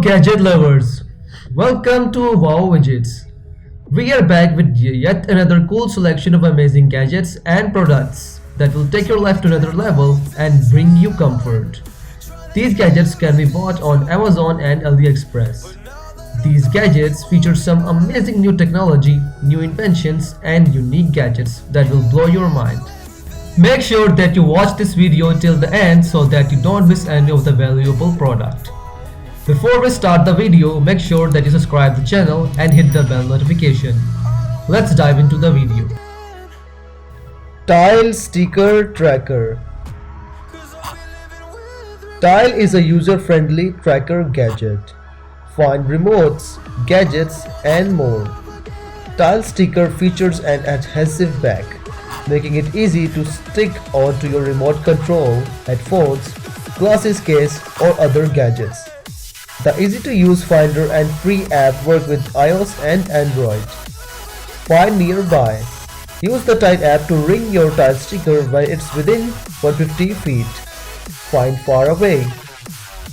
Gadget lovers, welcome to Wow Widgets. We are back with yet another cool selection of amazing gadgets and products that will take your life to another level and bring you comfort. These gadgets can be bought on Amazon and AliExpress. These gadgets feature some amazing new technology, new inventions, and unique gadgets that will blow your mind. Make sure that you watch this video till the end so that you don't miss any of the valuable product. Before we start the video, make sure that you subscribe the channel and hit the bell notification. Let's dive into the video. Tile Sticker Tracker. Tile is a user-friendly tracker gadget. Find remotes, gadgets, and more. Tile Sticker features an adhesive back, making it easy to stick onto your remote control, headphones, glasses case, or other gadgets. The easy-to-use Finder and free app work with iOS and Android. Find nearby. Use the Tile app to ring your tile sticker when it's within 150 feet. Find far away.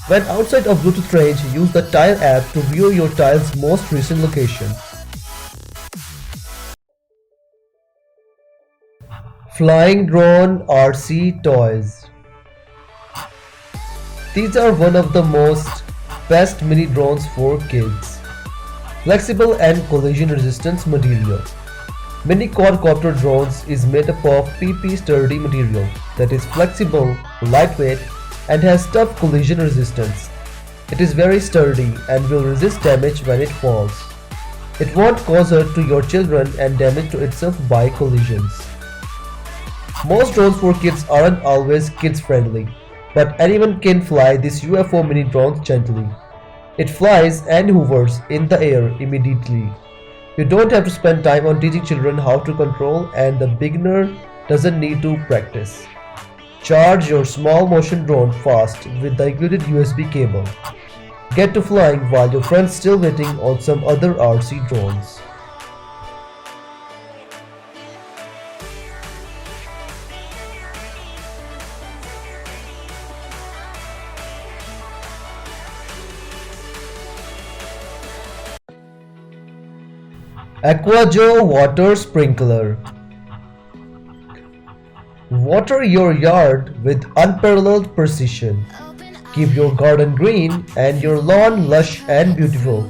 When outside of Bluetooth range, use the Tile app to view your tile's most recent location. Flying Drone RC Toys. These are one of the most best mini drones for kids. Flexible and collision resistant material. Mini quadcopter drones is made up of PP sturdy material that is flexible, lightweight, and has tough collision resistance. It is very sturdy and will resist damage when it falls. It won't cause hurt to your children and damage to itself by collisions. Most drones for kids aren't always kids friendly, but anyone can fly this UFO mini drone gently. It flies and hovers in the air immediately. You don't have to spend time on teaching children how to control, and the beginner doesn't need to practice. Charge your small motion drone fast with the included USB cable. Get to flying while your friend's still waiting on some other RC drones. AquaJoe Water Sprinkler. Water your yard with unparalleled precision. Keep your garden green and your lawn lush and beautiful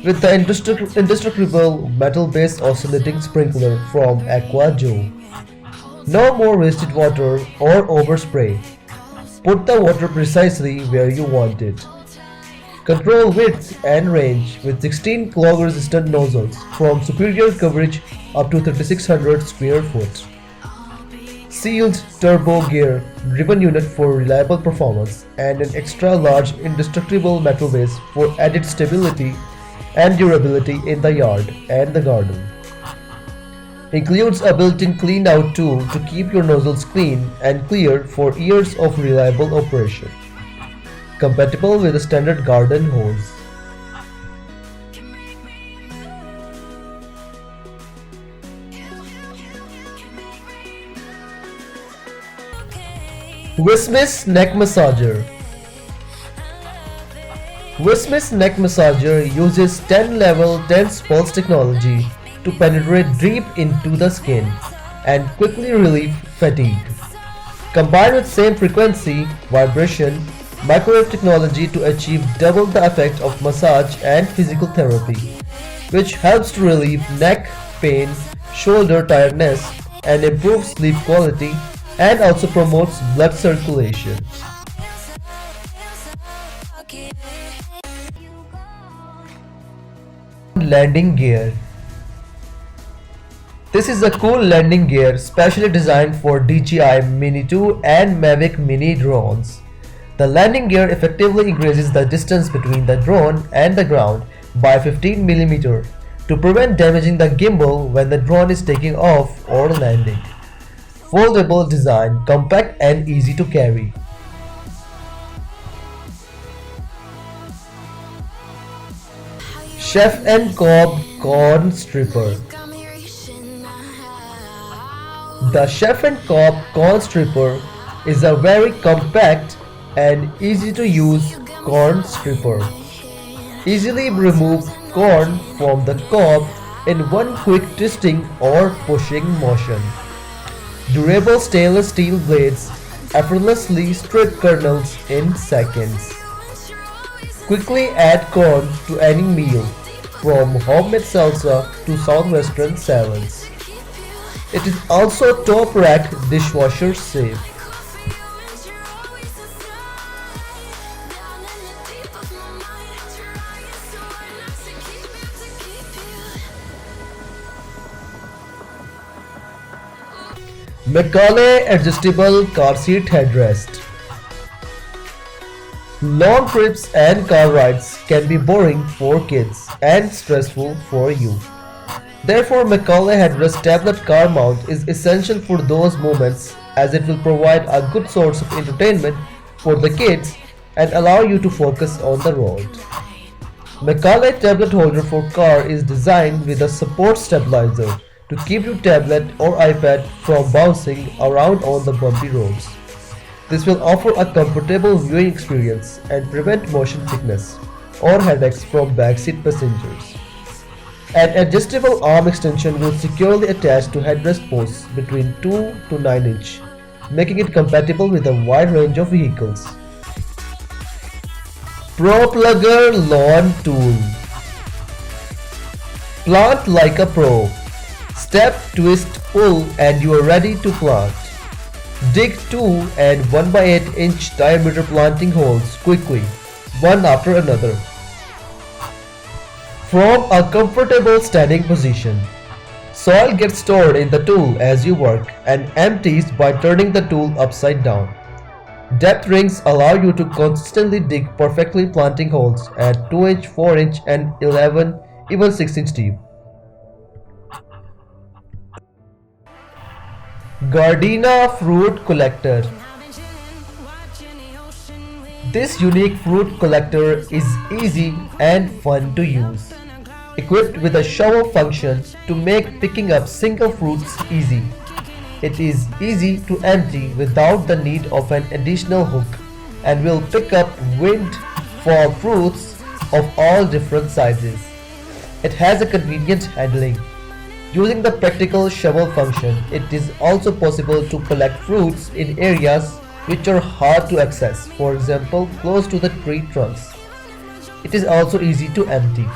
with the indestructible metal-based oscillating sprinkler from AquaJoe. No more wasted water or overspray. Put the water precisely where you want it. Control width and range with 16 clog resistant nozzles from superior coverage up to 3600 square foot. Sealed turbo gear driven unit for reliable performance and an extra large indestructible metal base for added stability and durability in the yard and the garden. Includes a built-in clean out tool to keep your nozzles clean and clear for years of reliable operation. Compatible with a standard garden hose. Wismiss Neck Massager. Wismiss Neck Massager uses 10-level tense pulse technology to penetrate deep into the skin and quickly relieve fatigue. Combined with same frequency, vibration, microwave technology to achieve double the effect of massage and physical therapy, which helps to relieve neck pain, shoulder tiredness, and improve sleep quality, and also promotes blood circulation. Landing gear. This is a cool landing gear specially designed for DJI Mini 2 and Mavic Mini drones. The landing gear effectively increases the distance between the drone and the ground by 15 mm to prevent damaging the gimbal when the drone is taking off or landing. Foldable design, compact and easy to carry. Chef and Cobb Corn Stripper. The Chef and Cobb Corn Stripper is a very compact and easy to use corn stripper. Easily remove corn from the cob in one quick twisting or pushing motion. Durable stainless steel blades effortlessly strip kernels in seconds. Quickly add corn to any meal, from homemade salsa to southwestern salads. It is also top rack dishwasher safe. Macaulay Adjustable Car Seat Headrest. Long trips and car rides can be boring for kids and stressful for you. Therefore, Macaulay Headrest tablet car mount is essential for those moments as it will provide a good source of entertainment for the kids and allow you to focus on the road. Macaulay tablet holder for car is designed with a support stabilizer to keep your tablet or iPad from bouncing around on the bumpy roads. This will offer a comfortable viewing experience and prevent motion sickness or headaches from backseat passengers. An adjustable arm extension will securely attach to headrest posts between 2 to 9 inch, making it compatible with a wide range of vehicles. Pro Plugger Lawn Tool. Plant like a pro. Step, twist, pull and you are ready to plant. Dig 2 and 1 by 8 inch diameter planting holes quickly, one after another. From a comfortable standing position, soil gets stored in the tool as you work and empties by turning the tool upside down. Depth rings allow you to consistently dig perfectly planting holes at 2 inch, 4 inch and 11, even 6 inch deep. Gardena Fruit Collector. This unique fruit collector is easy and fun to use. Equipped with a shovel function to make picking up single fruits easy. It is easy to empty without the need of an additional hook and will pick up wind for fruits of all different sizes. It has a convenient handling. Using the practical shovel function, it is also possible to collect fruits in areas which are hard to access, for example, close to the tree trunks. It is also easy to empty.